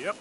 Yep.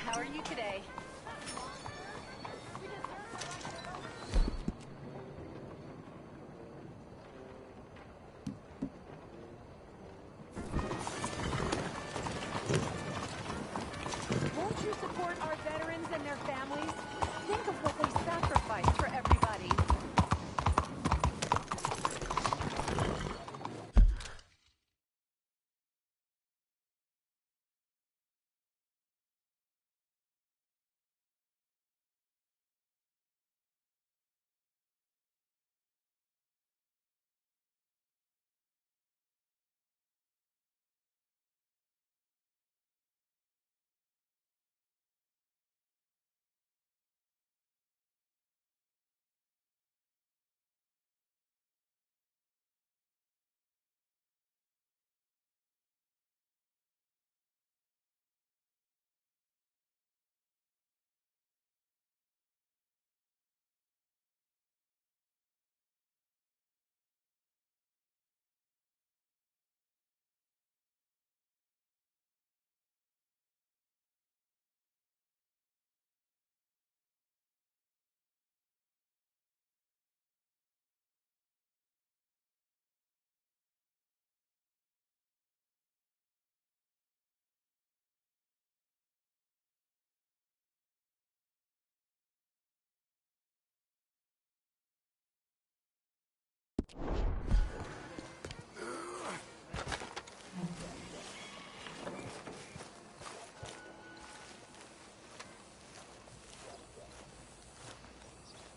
How are you today? Won't you support our veterans and their families? Think of what they sacrificed for everybody.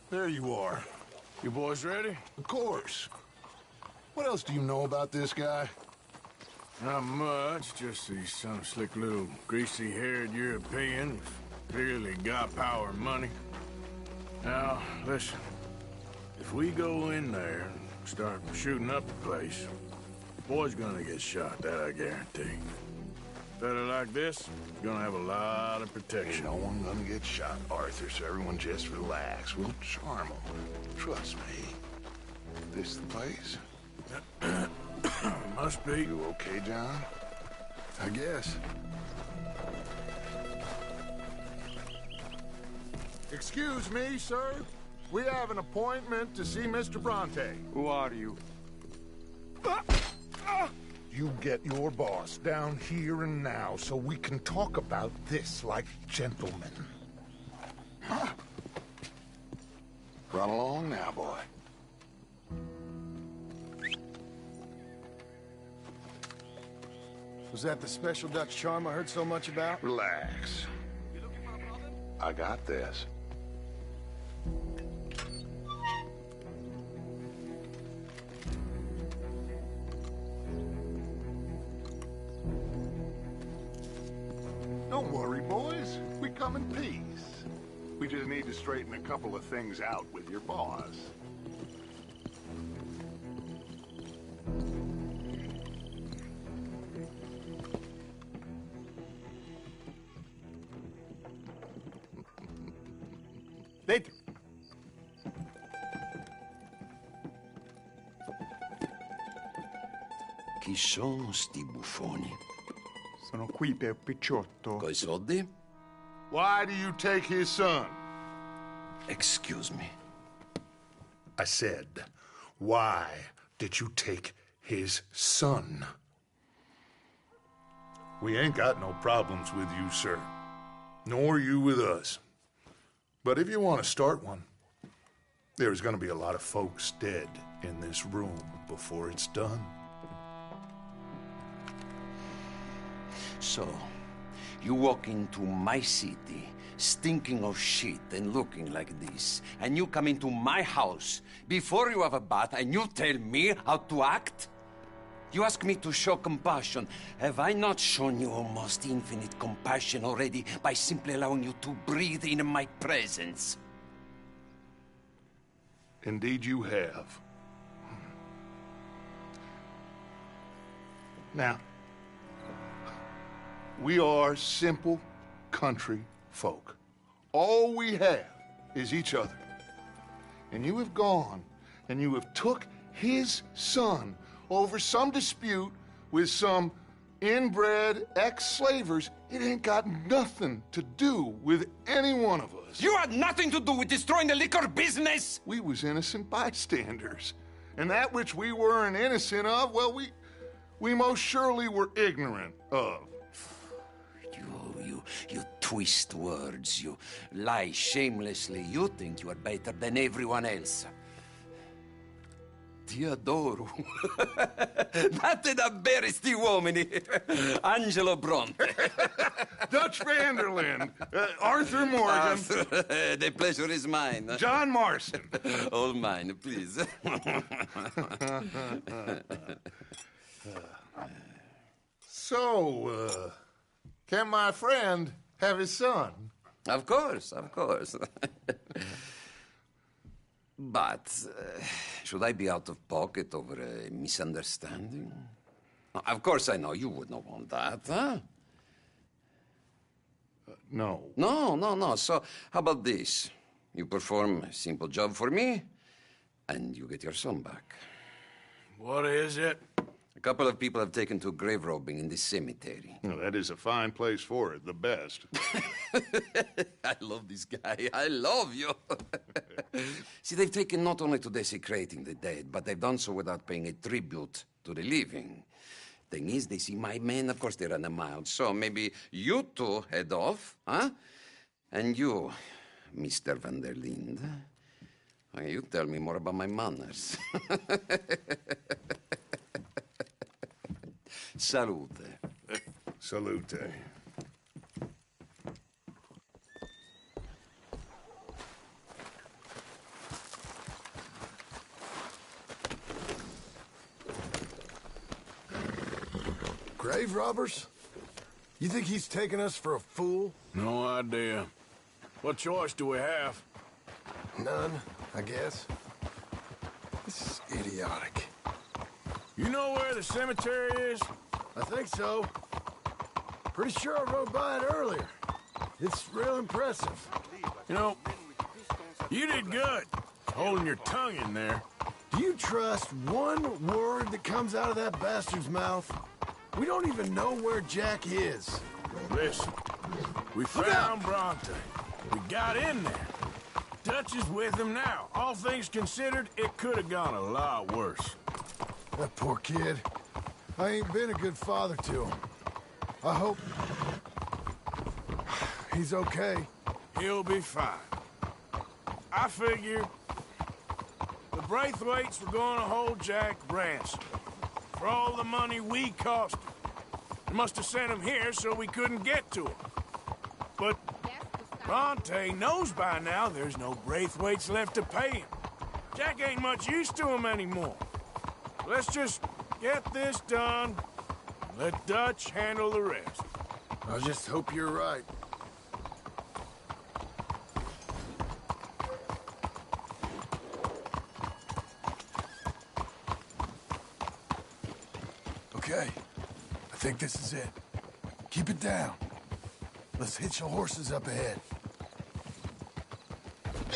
There you are. You boys ready? Of course. What else do you know about this guy? Not much, just he's some slick little greasy-haired European who's clearly got power and money. Now, listen. If we go in there and start shooting up the place, the boy's gonna get shot, that I guarantee. Fella like this, gonna have a lot of protection. Ain't no one gonna get shot, Arthur, so everyone just relax. We'll charm them. Trust me. This the place? Must be. You okay, John? I guess. Excuse me, sir. We have an appointment to see Mr. Bronte. Who are you? You get your boss down here and now so we can talk about this like gentlemen. Run along now, boy. Was that the special Dutch charm I heard so much about? Relax. I got this. Don't worry, boys. We come in peace. We just need to straighten a couple of things out with your boss. Dentro. Chi sono sti buffoni? Sono qui per Picciotto. Coi soldi? Why do you take his son? Excuse me. I said, why did you take his son? We ain't got no problems with you, sir. Nor you with us. But if you want to start one, there's gonna be a lot of folks dead in this room before it's done. So, you walk into my city, stinking of shit and looking like this, and you come into my house before you have a bath and you tell me how to act? You ask me to show compassion. Have I not shown you almost infinite compassion already by simply allowing you to breathe in my presence? Indeed you have. Now, we are simple country folk. All we have is each other. And you have gone and you have took his son over some dispute with some inbred ex-slavers. It ain't got nothing to do with any one of us. You had nothing to do with destroying the liquor business! We was innocent bystanders. And that which we weren't innocent of, well, we most surely were ignorant of. You twist words, you lie shamelessly, you think you are better than everyone else. Ti adoro. Date davvero sti uomini. Angelo Bronte. Dutch Vanderlyn, Arthur Morgan, The pleasure is mine. John Marston. All mine, please. So, can my friend have his son? Of course, of course. But should I be out of pocket over a misunderstanding? Of course I know you would not want that, huh? No. No. So how about this? You perform a simple job for me, and you get your son back. What is it? A couple of people have taken to grave robbing in this cemetery. Well, that is a fine place for it, the best. I love this guy. I love you. See, they've taken not only to desecrating the dead, but they've done so without paying a tribute to the living. Thing is, they see my men, of course they run a mile. So maybe you two head off, huh? And you, Mr. Van der Linde, you tell me more about my manners. Salute. Salute. Grave robbers? You think he's taking us for a fool? No idea. What choice do we have? None, I guess. This is idiotic. You know where the cemetery is? I think so. Pretty sure I rode by it earlier. It's real impressive. You know, you did good holding your tongue in there. Do you trust one word that comes out of that bastard's mouth? We don't even know where Jack is. Listen, we found Bronte. We got in there. Dutch is with him now. All things considered, it could have gone a lot worse. That poor kid. I ain't been a good father to him. I hope... he's okay. He'll be fine. I figure the Braithwaites were gonna hold Jack ransom for all the money we cost him. They must have sent him here so we couldn't get to him. But Bronte knows by now there's no Braithwaites left to pay him. Jack ain't much use to him anymore. Let's just get this done and let Dutch handle the rest. I just hope you're right. Okay, I think this is it. Keep it down. Let's hitch the horses up ahead.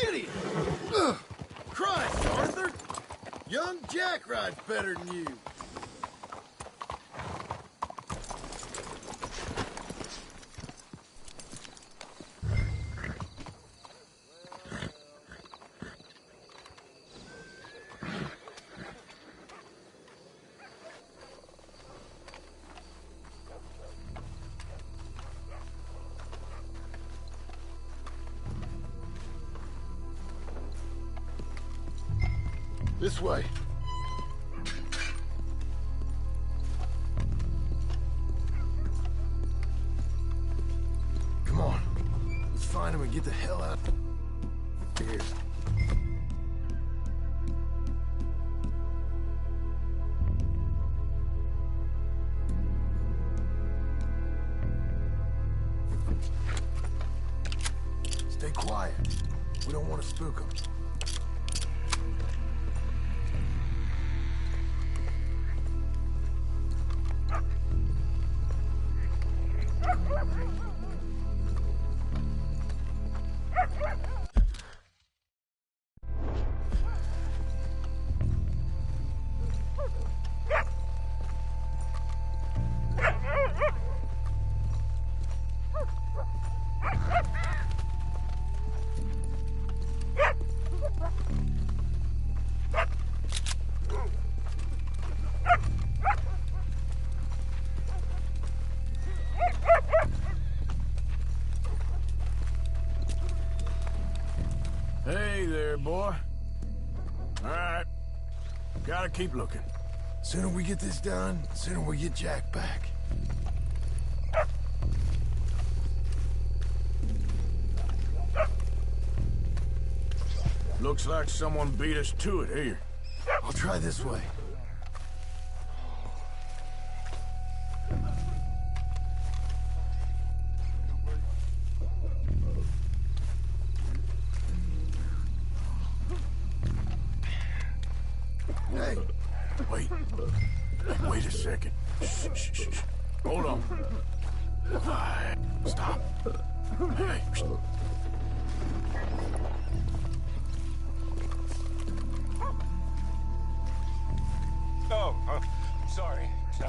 Idiot! Ugh. Christ, Arthur! Young Jack rides better than you. This way. Come on. Let's find him and get the hell out of here. Stay quiet. We don't want to spook him. Hey there, boy. All right. Gotta keep looking. Sooner we get this done, sooner we get Jack back. Looks like someone beat us to it here. I'll try this way. Hey, Wait a second. Shh, shh, shh, shh. Hold on. Stop. Hey. Shh. Oh, sorry. I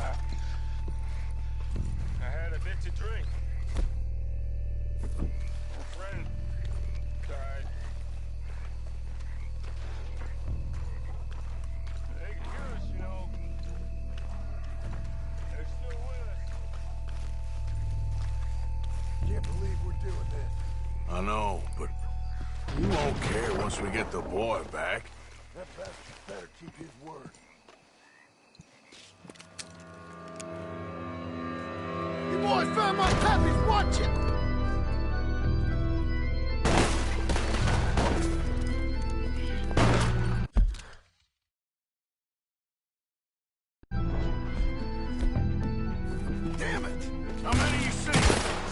had a bit to drink. A friend died. They can hear us, you know. They're still with us. can't believe we're doing this. I know, but you won't care once we get the boy back. That bastard better keep his word. You boys found my puppies, watch it! Damn it! How many you see?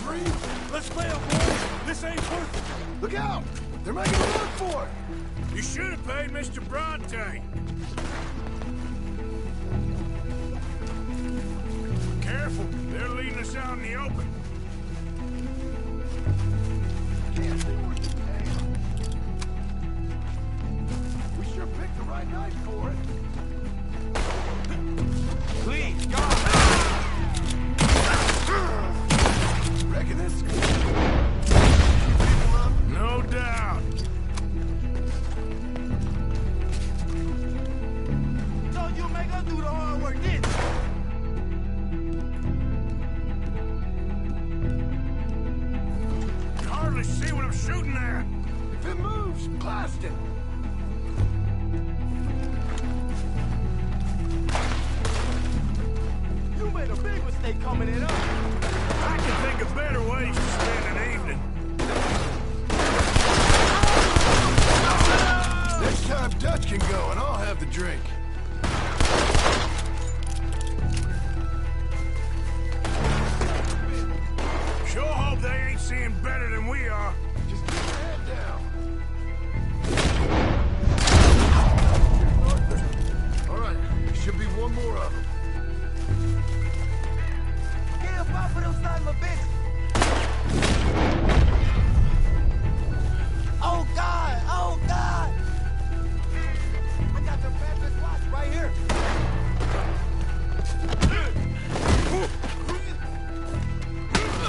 3? Let's bail, boy. This ain't worth it. Look out! They're making a run for it! You should have paid Mr. Bronte. Careful, they're leading us out in the open. Can't see worth the damn. We sure picked the right night for it. Please, God! Reckon this... No doubt. gonna do the hard work then. You hardly see what I'm shooting at. If it moves, blast it. You made a big mistake coming in up. I can think of better ways to spend an evening. Next time Dutch can go and I'll have the drink. Sure hope they ain't seeing better than we are. Just keep your head down. All right, there should be one more of them. Get up off of those son of a bitch. Oh, God! Oh, God! I got the bastard's watch right here.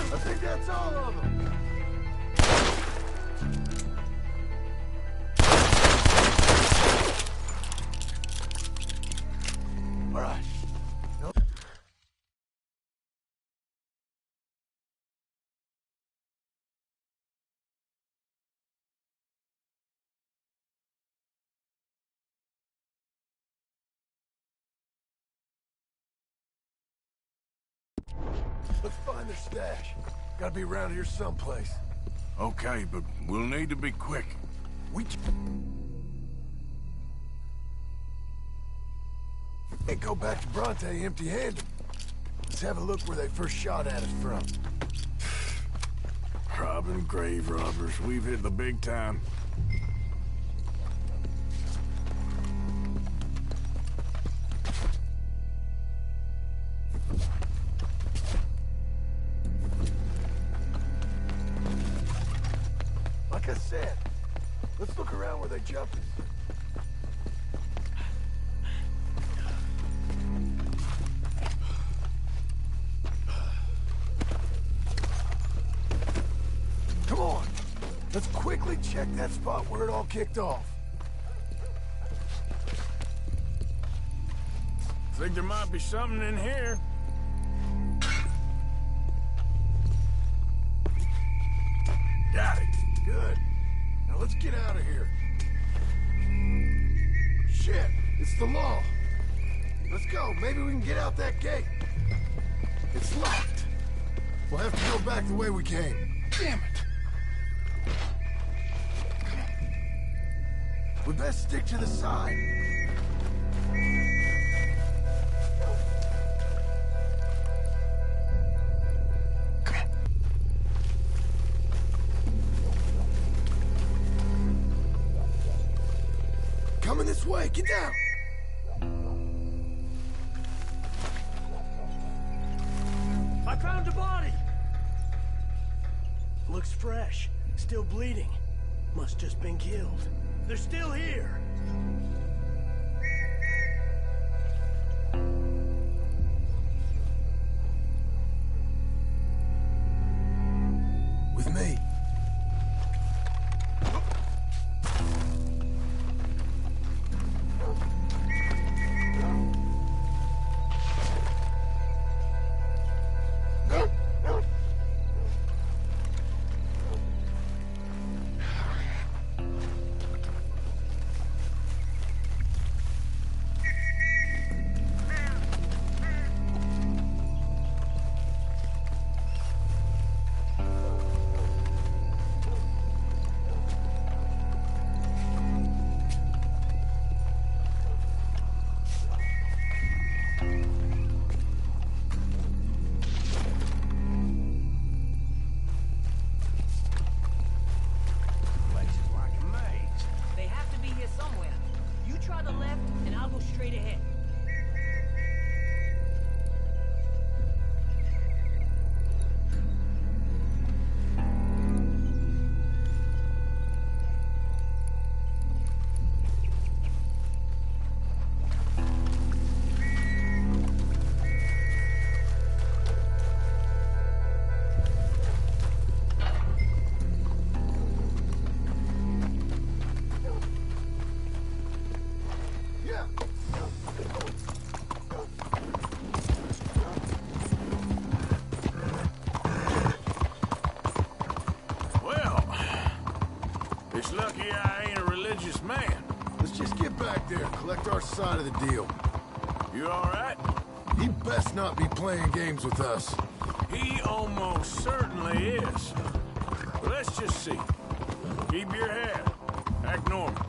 I think that's all of them. All right. Let's find their stash. Gotta be around here someplace. Okay, but we'll need to be quick. We can't go back to Bronte empty-handed. Let's have a look where they first shot at us from. Robbing grave robbers. We've hit the big time. Like I said, let's look around where they jumped us. Come on, let's quickly check that spot where it all kicked off. Think there might be something in here. Got it. Good. Now let's get out of here. Shit, it's the law. Let's go. Maybe we can get out that gate. It's locked. We'll have to go back the way we came. Damn it. We best stick to the side. Coming this way. Get down. I found a body! Looks fresh. Still bleeding. Must just been killed. They're still here! With me. back there. Collect our side of the deal. You all right? He best not be playing games with us. He almost certainly is. But let's just see. Keep your head. Act normal.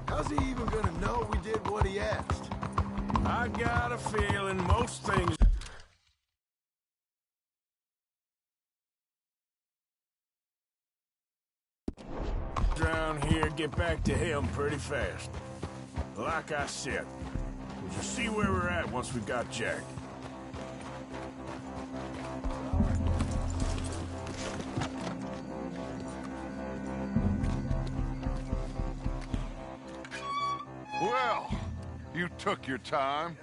How's he even gonna know we did what he asked? I got a feeling most things around here get back to him pretty fast. Like I said, we'll just see where we're at once we got Jack. Well, you took your time.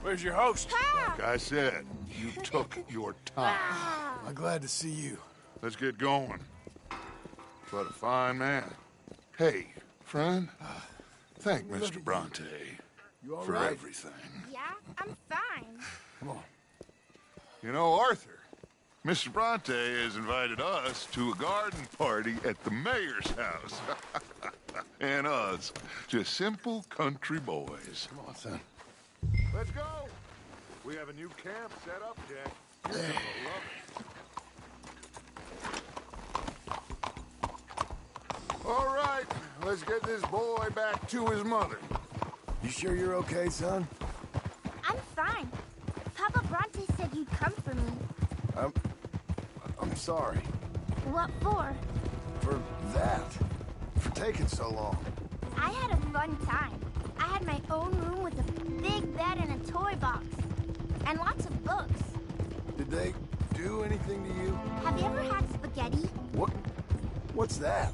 Where's your host? Like I said, you took your time. I'm glad to see you. Let's get going. What a fine man. Hey, friend, thank Mr. Bronte You all for right? everything. Yeah, I'm fine. Come on. You know, Arthur, Mr. Bronte has invited us to a garden party at the mayor's house. And us, just simple country boys. Come on, son. Let's go. We have a new camp set up, Jack. You're gonna love it. All right, let's get this boy back to his mother. You sure you're okay, son? I'm fine. Papa Bronte said you'd come for me. I'm sorry. What for? For that. For taking so long. I had a fun time. I had my own room with a big bed and a toy box. And lots of books. Did they do anything to you? Have you ever had spaghetti? What's that?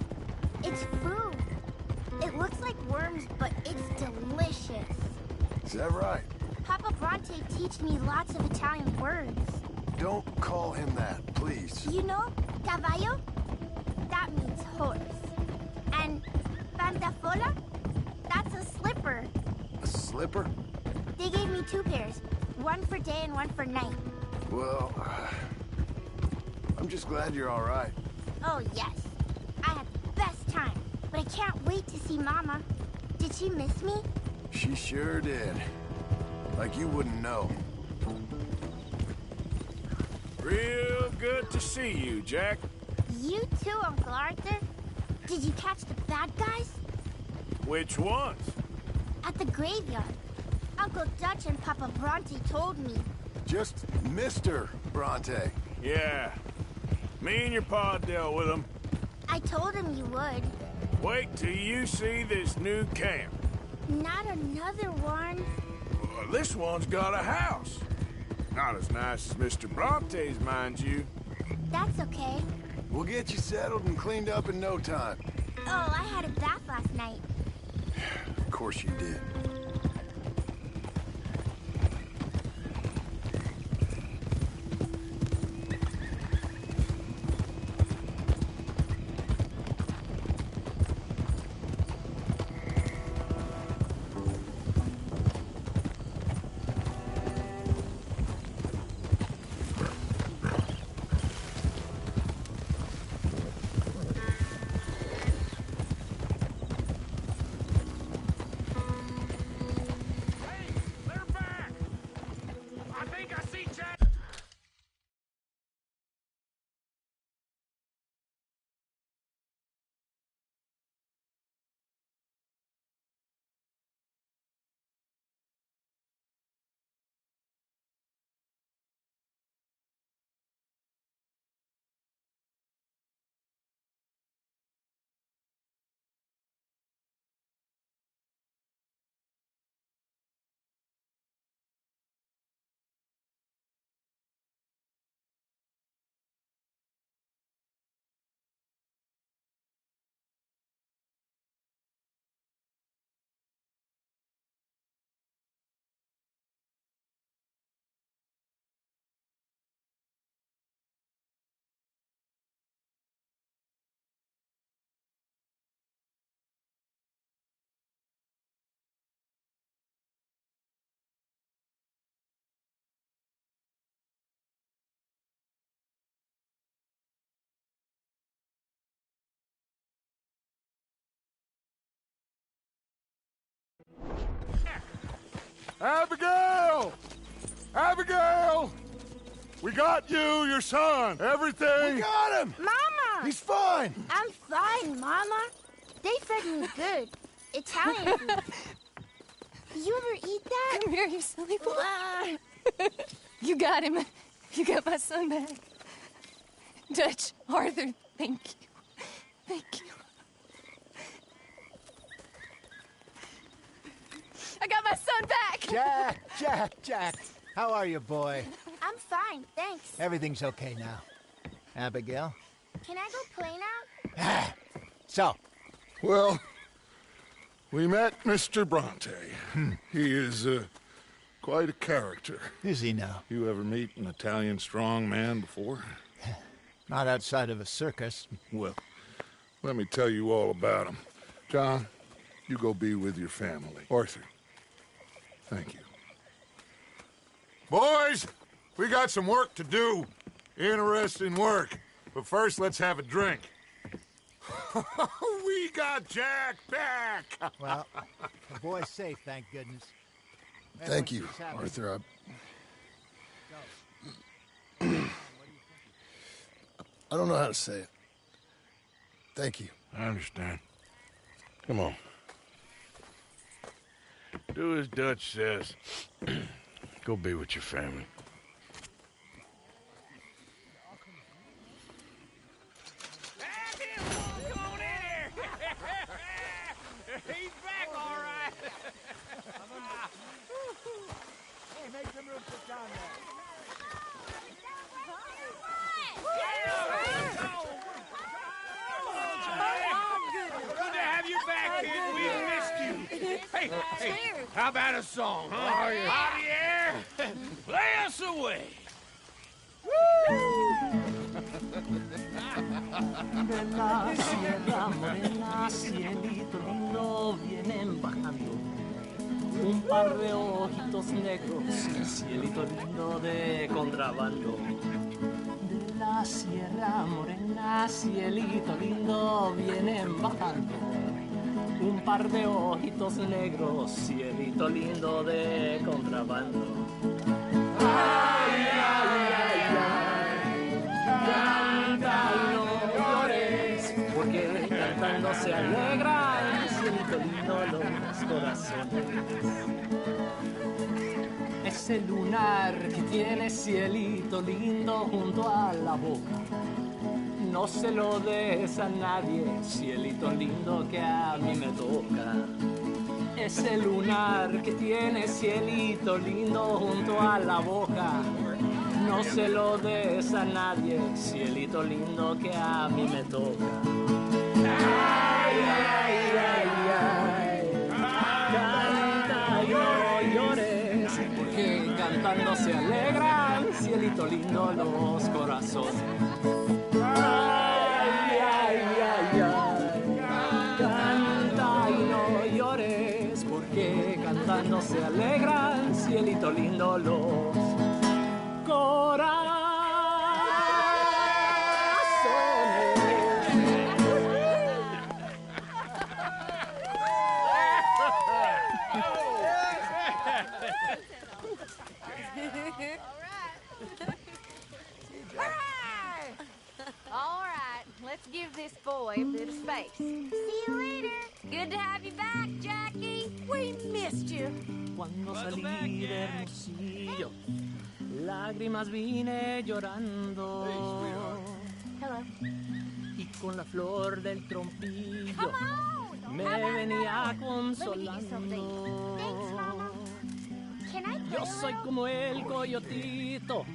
It's food. It looks like worms, but it's delicious. Is that right? Papa Bronte teach me lots of Italian words. Don't call him that, please. You know, caballo? That means horse. And pantafola? That's a slipper. A slipper? They gave me 2 pairs. One for day and one for night. Well, I'm just glad you're all right. Oh, yes. I had the best time. But I can't wait to see Mama. Did she miss me? She sure did. Like you wouldn't know. Real good to see you, Jack. You too, Uncle Arthur. Did you catch the bad guys? Which ones? At the graveyard. Uncle Dutch and Papa Bronte told me. Just Mr. Bronte. Yeah. Me and your pa dealt with them. I told him you would. Wait till you see this new camp. Not another one. Well, this one's got a house. Not as nice as Mr. Bronte's, mind you. That's okay. We'll get you settled and cleaned up in no time. Oh, I had a bath last night. Of course you did. Abigail! Abigail! We got you, your son, everything. We got him! Mama! He's fine! I'm fine, Mama. They fed me good. Italian food. Did you ever eat that? Come here, you silly boy. You got him. You got my son back. Dutch, Arthur, thank you. Thank you. I got my son back! Jack. How are you, boy? I'm fine, thanks. Everything's okay now. Abigail? Can I go play now? So, Well, we met Mr. Bronte. He is quite a character. is he now? You ever meet an Italian strong man before? Not outside of a circus. Well, let me tell you all about him. John, you go be with your family. Arthur, thank you. Boys, we got some work to do. Interesting work. But first, let's have a drink. We got Jack back! Well, the boy's safe, thank goodness. Thank you, Everyone keeps happy. Arthur. I don't know how to say it. Thank you. I understand. Come on. Do as Dutch says. Go be with your family. He's back, all right. Hey, make some room for John there. Good to have you back, kid. We missed you. Hey, how about a song, huh? Javier, play us away. De la sierra morena, cielito lindo, vienen bajando un par de ojitos negros, cielito lindo de contrabando. De la sierra morena, cielito lindo, vienen bajando un par de ojitos negros, cielito lindo de contrabando. Ay, ay, ay, ay, canta y no llores, porque cantando se alegran, cielito lindo, los corazones. Ese lunar que tiene cielito lindo junto a la boca, no se lo des a nadie, cielito lindo que a mí me toca. Ese lunar que tiene cielito lindo junto a la boca, no se lo des a nadie, cielito lindo que a mí me toca. Ay, ay, ay, ay, canta y no llores, porque cantando se alegran, cielito lindo, los corazones. Ay, ay, ay, ay, canta y no llores, porque cantando se alegran, cielito lindo, los corazones. All right, let's give this boy a bit of space. See you later. Good to have you back, Jackie. We missed you. Cuando salí de Hermosillo, lágrimas vine llorando. Hello. Y con la flor del trompillo Come on. me How about venía that? Let me get you something. consolando. Thanks, Mama. Can I play Yo a soy little? como el coyotito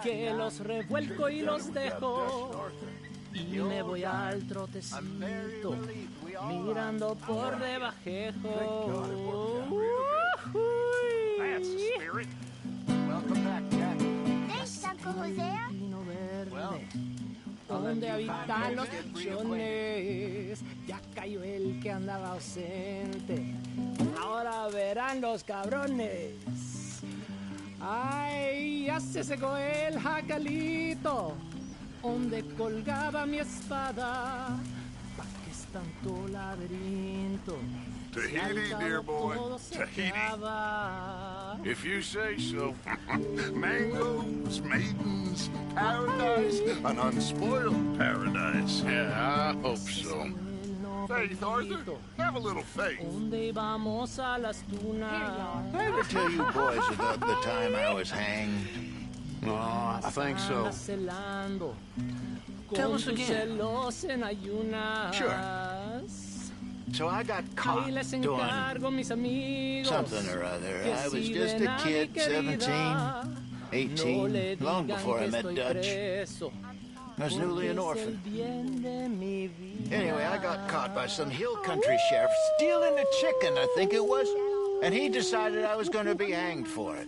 que los revuelco y los dejo. Y me voy al trotecito mirando por debajejo. Thanks, Uncle Hosea. Pino verde, donde habitan los pichones. Ya cayó el que andaba ausente. Ahora verán los cabrones. Ay, ya se secó el jacalito donde colgaba mi espada. ¿Pa' qué es tanto laberinto? Tahiti, dear boy. Tahiti. If you say so. Mangoes, maidens, paradise, an unspoiled paradise. Yeah, I hope so. Faith, Arthur. Have a little faith. I ever tell you boys about the time I was hanged? Oh, I think so. Tell us again. Sure. So I got caught doing something or other. I was just a kid, 17, 18, long before I met Dutch. I was newly an orphan. Anyway, I got caught by some hill country sheriff stealing a chicken, I think it was. And he decided I was going to be hanged for it.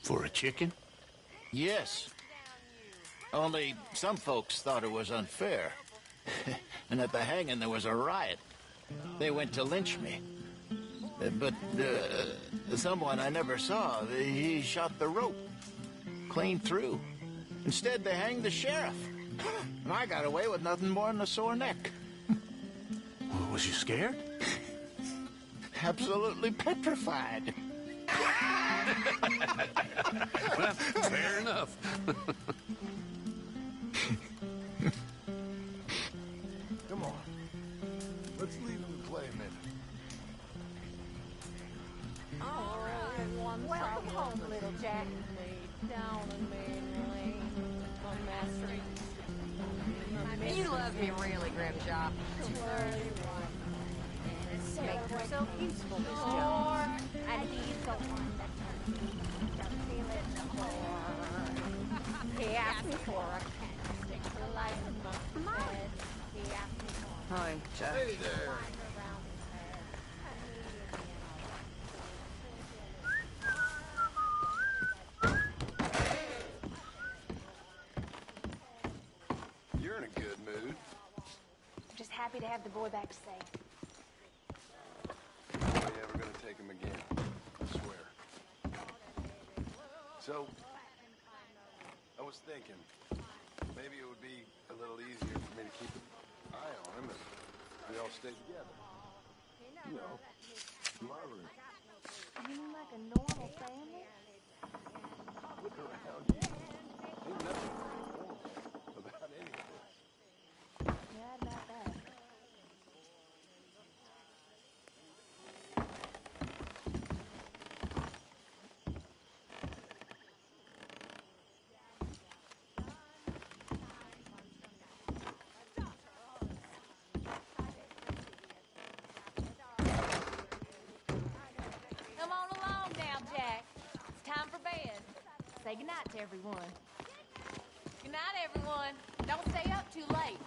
For a chicken? Yes. Only some folks thought it was unfair. And at the hanging, there was a riot. They went to lynch me. But someone I never saw, he shot the rope clean through. Instead, they hanged the sheriff. And I got away with nothing more than a sore neck. Well, was you scared? Absolutely petrified. Well, fair enough. Come on. Let's leave him and play a minute. Welcome home, little Jack. You love me really, Grimshaw. Make herself useful, Miss Jones. And he's the one that he asked me for a candlestick to light him up in bed. He asked me for Hi, Jack. Hey there. You're in a good mood. I'm just happy to have the boy back safe. Are you ever gonna take him again? I swear. So, I was thinking, maybe it would be a little easier for me to keep an eye on him if we all stayed together. You know, Margaret. You mean like a normal family? Look around you. Ain't nothing normal about any of this. Yeah, about that. Come on along now, Jack. It's time for bed. Say goodnight to everyone. Good night, everyone. Don't stay up too late.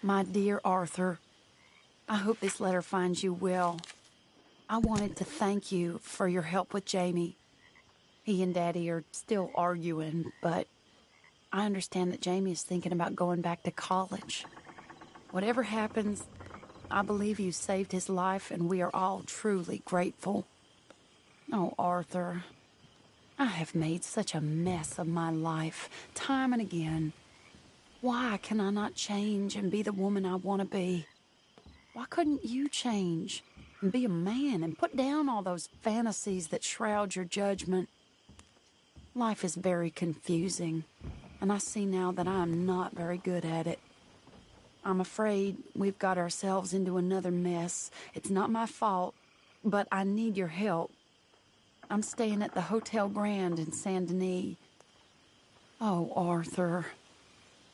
My dear Arthur, I hope this letter finds you well. I wanted to thank you for your help with Jamie. He and Daddy are still arguing, but I understand that Jamie is thinking about going back to college. Whatever happens, I believe you saved his life, and we are all truly grateful. Oh, Arthur, I have made such a mess of my life, time and again. Why can I not change and be the woman I want to be? Why couldn't you change and be a man and put down all those fantasies that shroud your judgment? Life is very confusing, and I see now that I am not very good at it. I'm afraid we've got ourselves into another mess. It's not my fault, but I need your help. I'm staying at the Hotel Grand in Saint Denis. Oh, Arthur,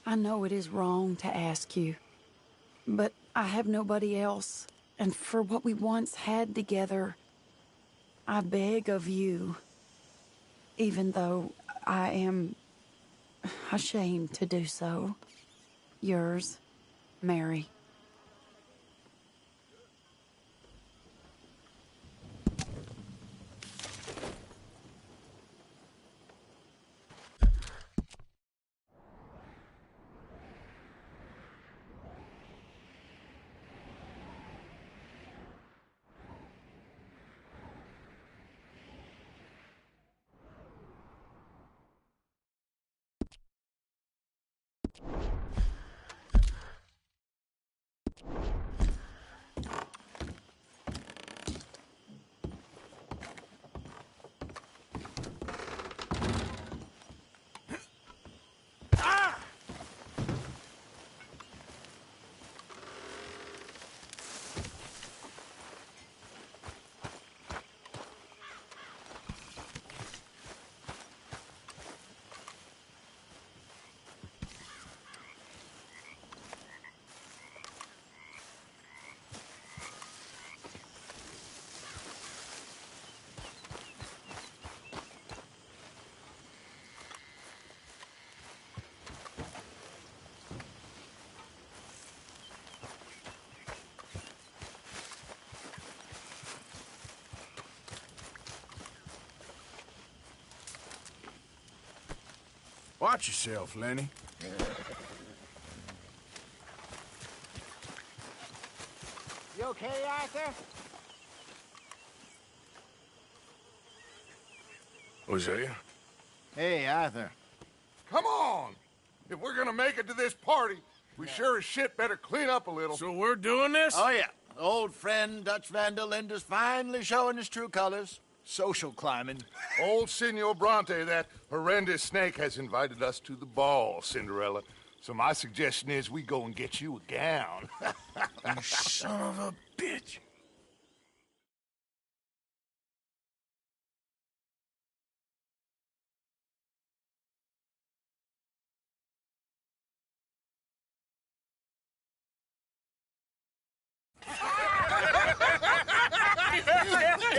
I know it is wrong to ask you, but I have nobody else, and for what we once had together, I beg of you, even though I am ashamed to do so. Yours, Mary. Watch yourself, Lenny. You okay, Arthur? Hosea? Hey, Arthur. Come on! If we're gonna make it to this party, we sure as shit better clean up a little. So we're doing this? Oh, yeah. Old friend Dutch Van der Linde's finally showing his true colors. Social climbing. Old Senor Bronte, that horrendous snake, has invited us to the ball, Cinderella. So my suggestion is we go and get you a gown. You son of a bitch.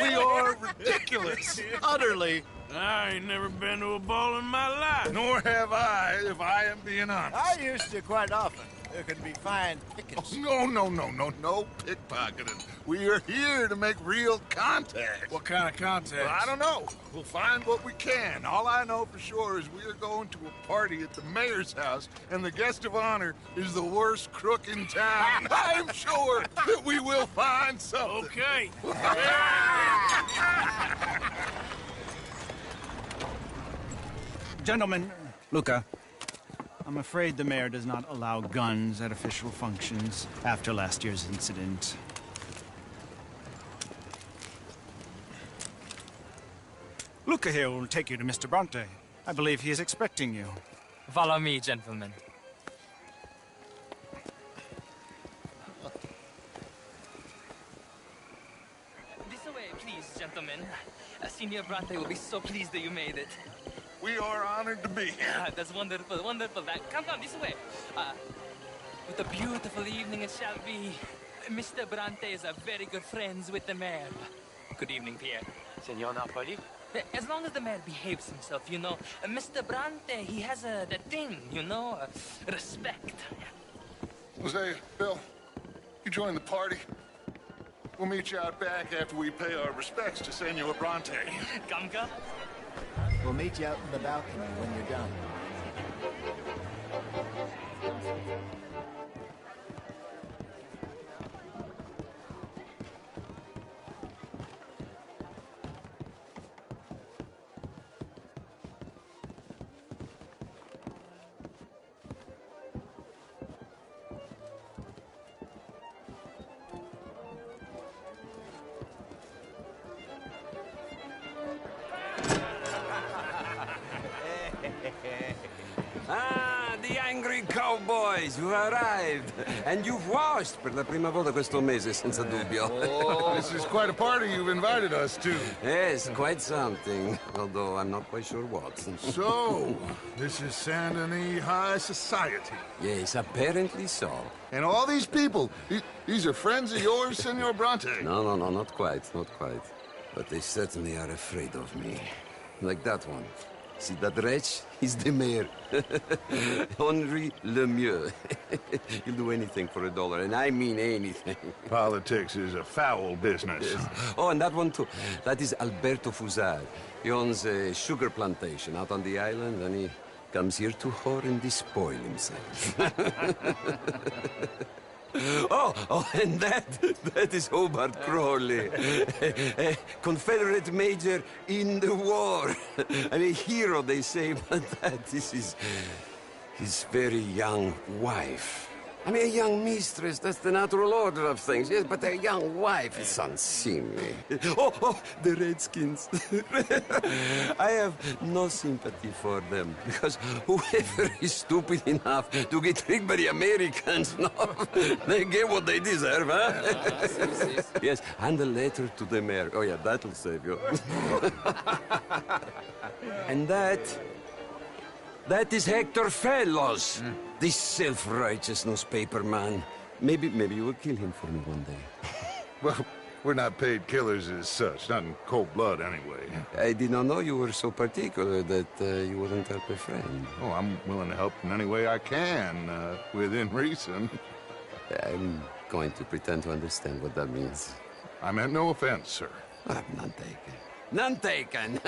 We are ridiculous. Utterly. I ain't never been to a ball in my life. Nor have I, if I am being honest. I used to quite often. There can be fine pickings. Oh, no pickpocketing. We are here to make real contact. What kind of contact? Well, I don't know. We'll find what we can. All I know for sure is we are going to a party at the mayor's house, and the guest of honor is the worst crook in town. I'm sure that we will find something. Okay. Gentlemen, Luca, I'm afraid the mayor does not allow guns at official functions after last year's incident. Luca here will take you to Mr. Bronte. I believe he is expecting you. Follow me, gentlemen. This way, please, gentlemen. Senior Bronte will be so pleased that you made it. We are honored to be here. That's wonderful, wonderful. Come this way. What a beautiful evening it shall be. Mr. Bronte is a very good friends with the mayor. Good evening, Pierre. Senor Napoli? As long as the mayor behaves himself, you know. Mr. Bronte, he has that thing, you know, respect. Hosea, Bill, you join the party. We'll meet you out back after we pay our respects to Senor Bronte. Gumka? We'll meet you out in the balcony when you're done. Ah, the angry cowboys, you've arrived. And you've washed per la prima volta questo mese, senza dubbio. Oh, this is quite a party you've invited us to. Yes, quite something. Although I'm not quite sure what. So, this is Saint Denis High Society. Yes, apparently so. And all these people, these are friends of yours, Senor Bronte? No, not quite, not quite. But they certainly are afraid of me. Like that one. See that wretch? He's the mayor. Henri Lemieux. He'll do anything for $1, and I mean anything. Politics is a foul business. Yes. Oh, and that one too. That is Alberto Fusar. He owns a sugar plantation out on the island, and he comes here to whore and despoil himself. Oh, and that is Hobart Crawley, a Confederate major in the war. And a hero, they say, but that is his very young wife. I mean, a young mistress, that's the natural order of things, yes, but a young wife is unseemly. Oh, the Redskins. I have no sympathy for them, because whoever is stupid enough to get tricked by the Americans, no, they get what they deserve, huh? Yes, and a letter to the mayor. Oh, yeah, that'll save you. And that is Hector Fellows. This self-righteous newspaper man. Maybe you will kill him for me one day. Well, we're not paid killers as such, not in cold blood anyway. I did not know you were so particular that you wouldn't help a friend. Oh, I'm willing to help in any way I can, within reason. I'm going to pretend to understand what that means. I meant no offense, sir. None taken. None taken!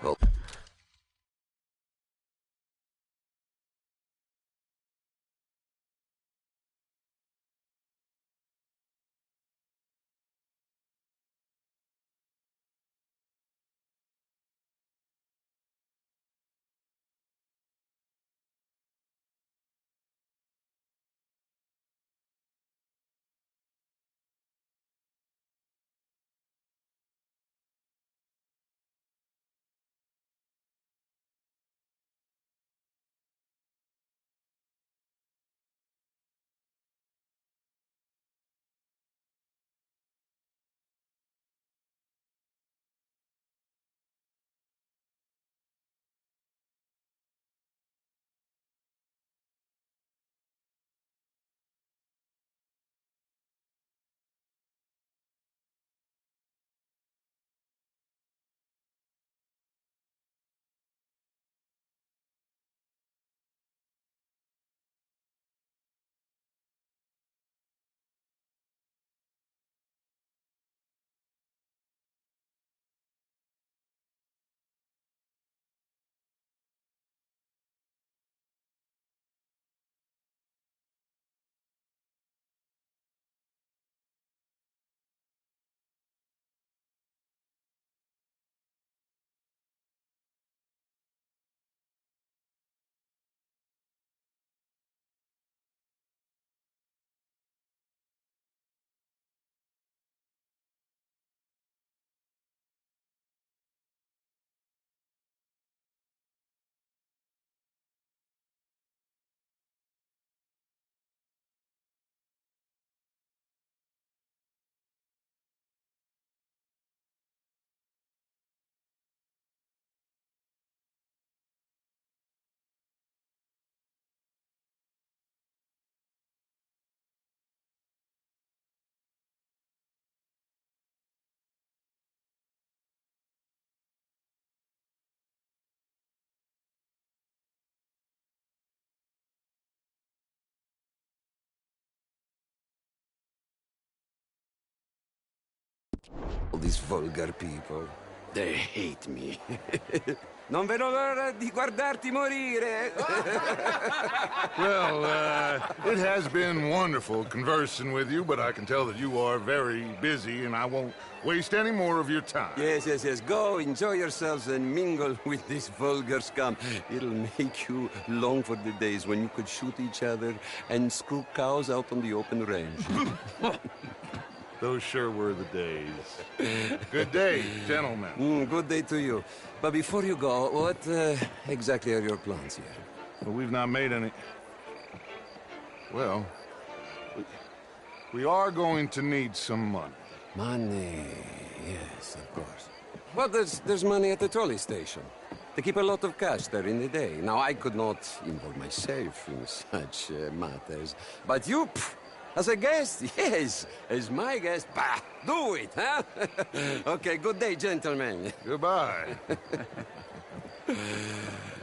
Well, All these vulgar people. They hate me. Non vedo l'ora di guardarti morire. Well, it has been wonderful conversing with you, but I can tell that you are very busy, and I won't waste any more of your time. Yes. Go, enjoy yourselves, and mingle with this vulgar scum. It'll make you long for the days when you could shoot each other and screw cows out on the open range. Those sure were the days. Good day, gentlemen. Good day to you. But before you go, what exactly are your plans here? Well, we've not made any... Well, we are going to need some money. Money, yes, of course. Well, there's money at the trolley station. They keep a lot of cash there in the day. Now, I could not involve myself in such matters. But you... As a guest? Yes. As my guest? Bah, do it, huh? Okay, good day, gentlemen. Goodbye.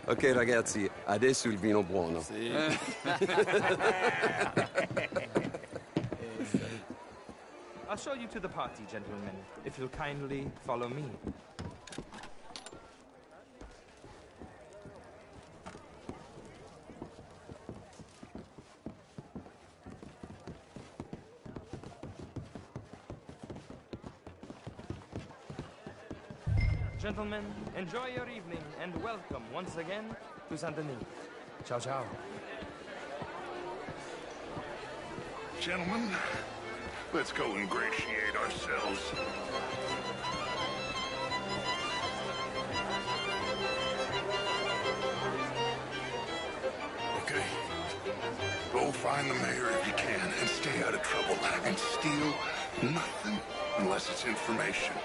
Ok, ragazzi, adesso il vino buono. Sì. I'll show you to the party, gentlemen, if you'll kindly follow me. Gentlemen, enjoy your evening and welcome once again to Saint Denis. Ciao, ciao. Gentlemen, let's go ingratiate ourselves. Okay. Go find the mayor if you can and stay out of trouble. And steal nothing unless it's information.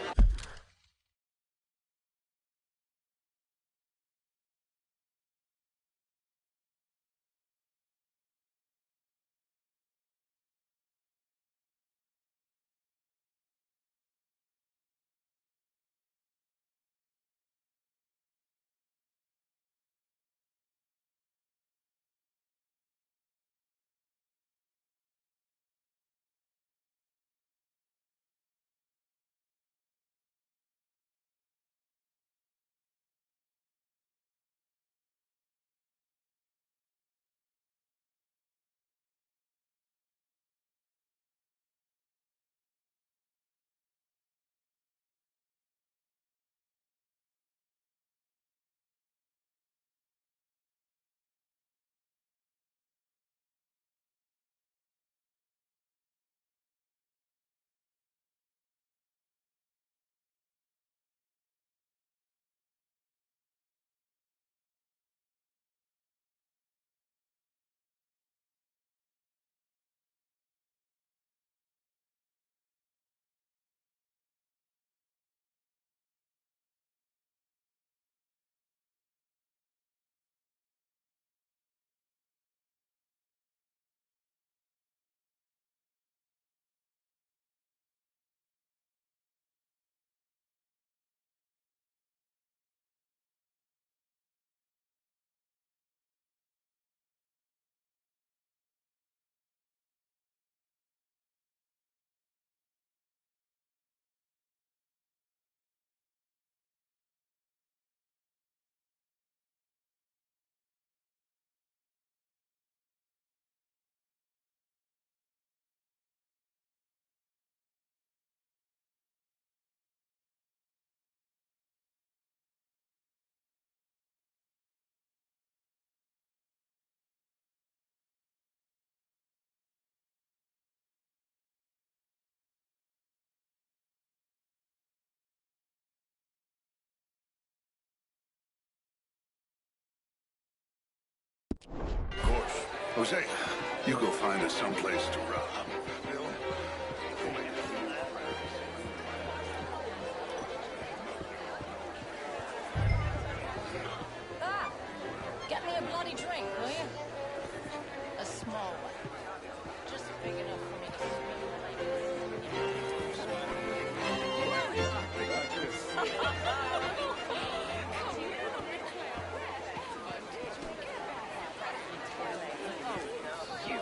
Of course. Jose, you go find us someplace to rob. Bill? Get me a bloody drink, will you? A small one. Just big enough for me to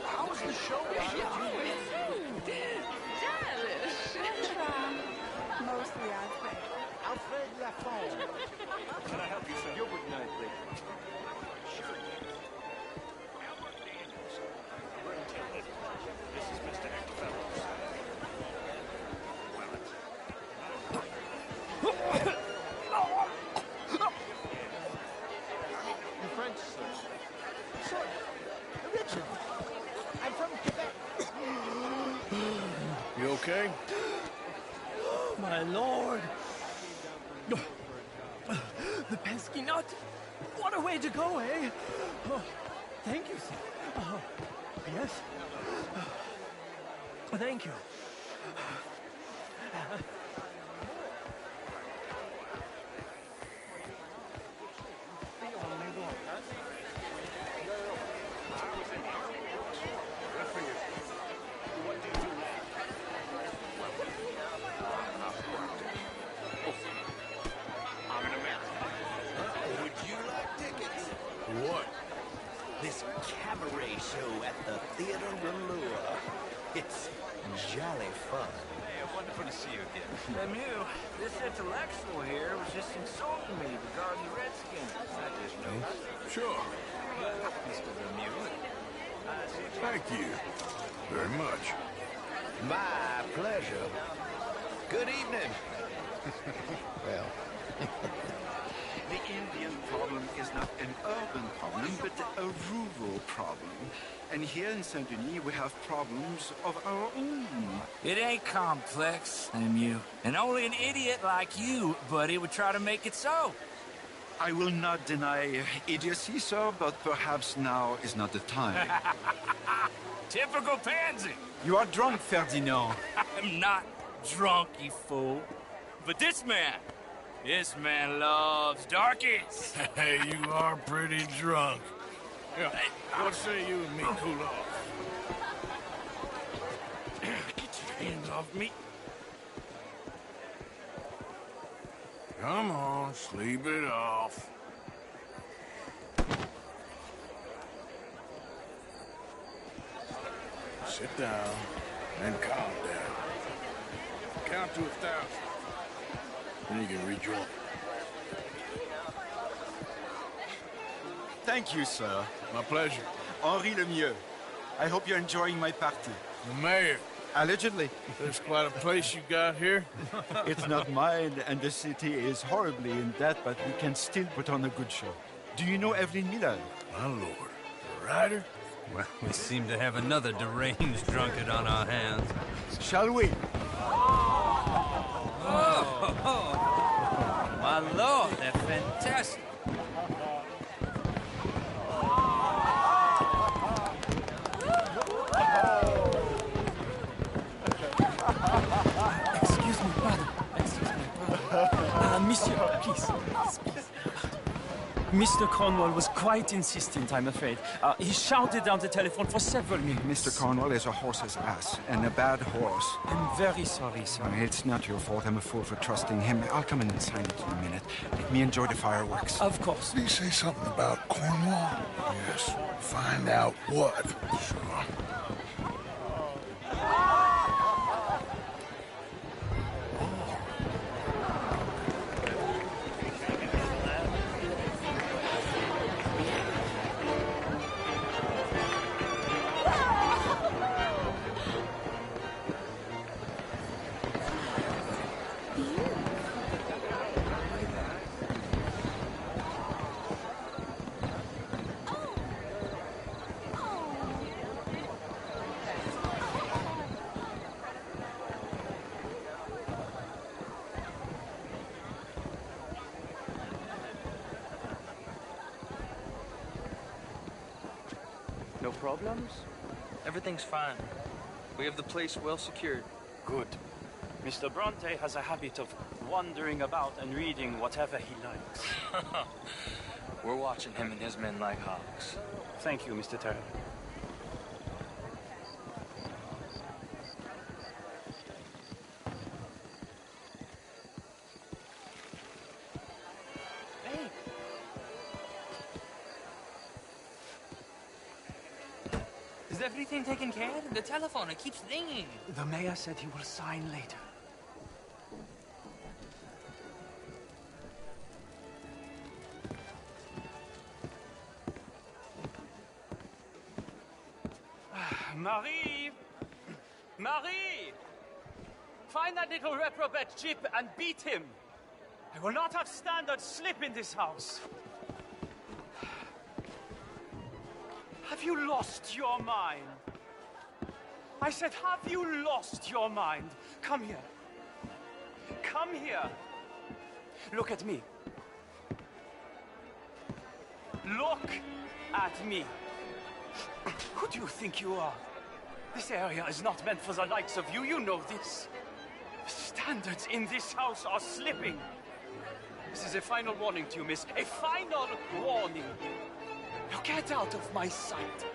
How was the show? Most originally. I'm from Quebec. You okay? My lord. The pesky nut. What a way to go, eh? Oh, thank you, sir. Oh, yes. Oh, thank you. What? This cabaret show at the Theatre Rallure. It's jolly fun. Hey, wonderful to see you again. Lemieux, this intellectual here was just insulting me regarding the Redskins. I just know. Sure. Mr. Lemieux. Thank you very much. My pleasure. Good evening. Well. The Indian problem is not an urban problem, but a rural problem. And here in Saint-Denis, we have problems of our own. It ain't complex, Lemieux. And only an idiot like you, buddy, would try to make it so. I will not deny idiocy, sir, but perhaps now is not the time. Typical pansy. You are drunk, Ferdinand. I'm not drunk, you fool. But this man loves darkies. Hey, you are pretty drunk. Yeah, what say you and me cool off? Get your hands off me. Come on, sleep it off. Sit down and calm down. Count to 1,000. Then you can rejoin. Thank you, sir. My pleasure. Henri Lemieux. I hope you're enjoying my party. The mayor. Allegedly. There's quite a place you got here. It's not mine, and the city is horribly in debt, but we can still put on a good show. Do you know Evelyn Miller? My lord. A writer? Well, we seem to have another deranged drunkard on our hands. Shall we? Oh, my lord, they're fantastic. Excuse me, brother. Monsieur, please. Mr. Cornwall was quite insistent, I'm afraid. He shouted down the telephone for several minutes. Mr. Cornwall is a horse's ass, and a bad horse. I'm very sorry, sir. It's not your fault. I'm a fool for trusting him. I'll come in and sign it in a minute. Let me enjoy the fireworks. Of course. Did he say something about Cornwall? Yes. Find out what. Sure. No problems? Everything's fine. We have the place well secured. Good. Mr. Bronte has a habit of wandering about and reading whatever he likes. We're watching him and his men like hawks. Thank you, Mr. Terry. Hey! Is everything taken care of? The telephone, it keeps ringing. The mayor said he will sign later. Marie! Marie! Find that little reprobate Chip and beat him. I will not have standard slip in this house. Have you lost your mind? I said, have you lost your mind? Come here. Come here. Look at me. Look at me. Who do you think you are? This area is not meant for the likes of you. You know this. The standards in this house are slipping. This is a final warning to you, miss. A final warning. Now get out of my sight.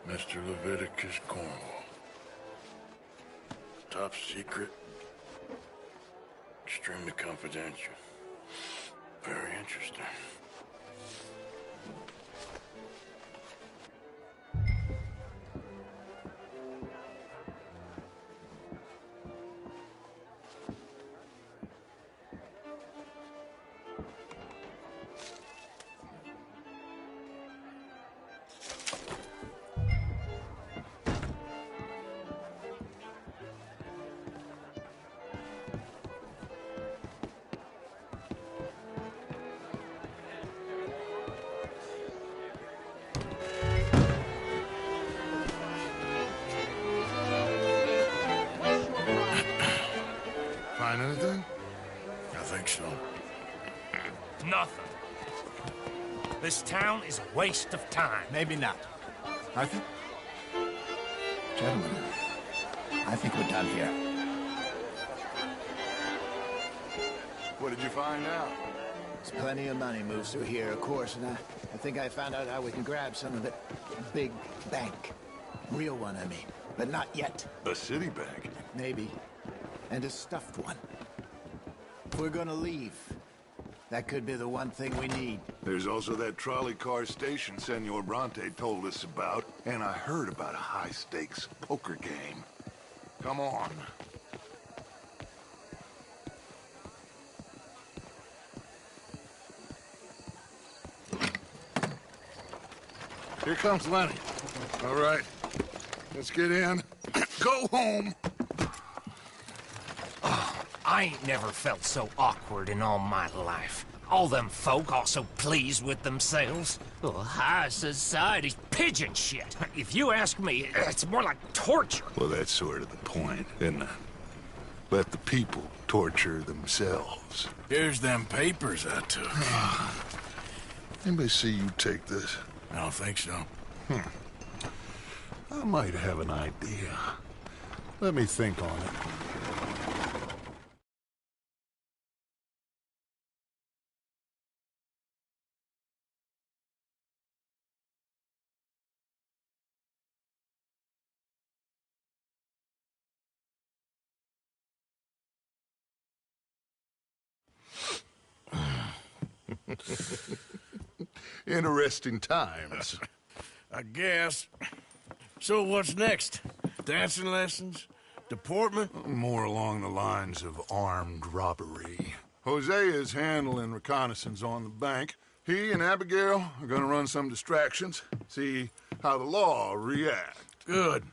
Mr. Leviticus Cornwall. Top secret. Extremely confidential. Very interesting. Find anything? I think so. Nothing. This town is a waste of time. Maybe not. Arthur? Gentlemen, I think we're done here. What did you find out? There's plenty of money moves through here, of course, and I think I found out how we can grab some of it. A big bank. Real one, I mean. But not yet. A city bank? Maybe. And a stuffed one. If we're gonna leave, that could be the one thing we need. There's also that trolley car station Senor Bronte told us about, and I heard about a high-stakes poker game. Come on. Here comes Lenny. All right, let's get in. Go home. I ain't never felt so awkward in all my life. All them folk all so pleased with themselves. Oh, high society's pigeon shit. If you ask me, it's more like torture. Well, that's sort of the point, isn't it? Let the people torture themselves. Here's them papers I took. Anybody see you take this? I don't think so. I might have an idea. Let me think on it. Interesting times. I guess. So what's next? Dancing lessons? Deportment? More along the lines of armed robbery. Hosea is handling reconnaissance on the bank. He and Abigail are gonna run some distractions, see how the law reacts. Good.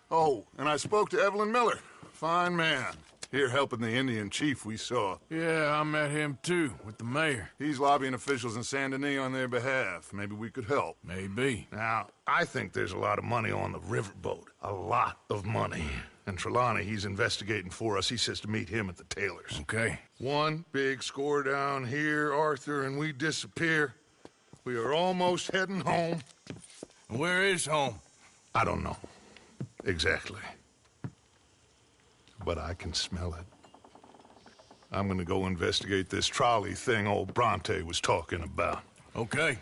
Oh, and I spoke to Evelyn Miller. Fine man. Here helping the Indian chief we saw. Yeah, I met him too, with the mayor. He's lobbying officials in Saint Denis on their behalf. Maybe we could help. Maybe. Now, I think there's a lot of money on the riverboat. A lot of money. And Trelawney, he's investigating for us. He says to meet him at the Taylors. Okay. One big score down here, Arthur, and we disappear. We are almost heading home. Where is home? I don't know. Exactly. But I can smell it. I'm gonna go investigate this trolley thing old Bronte was talking about. Okay.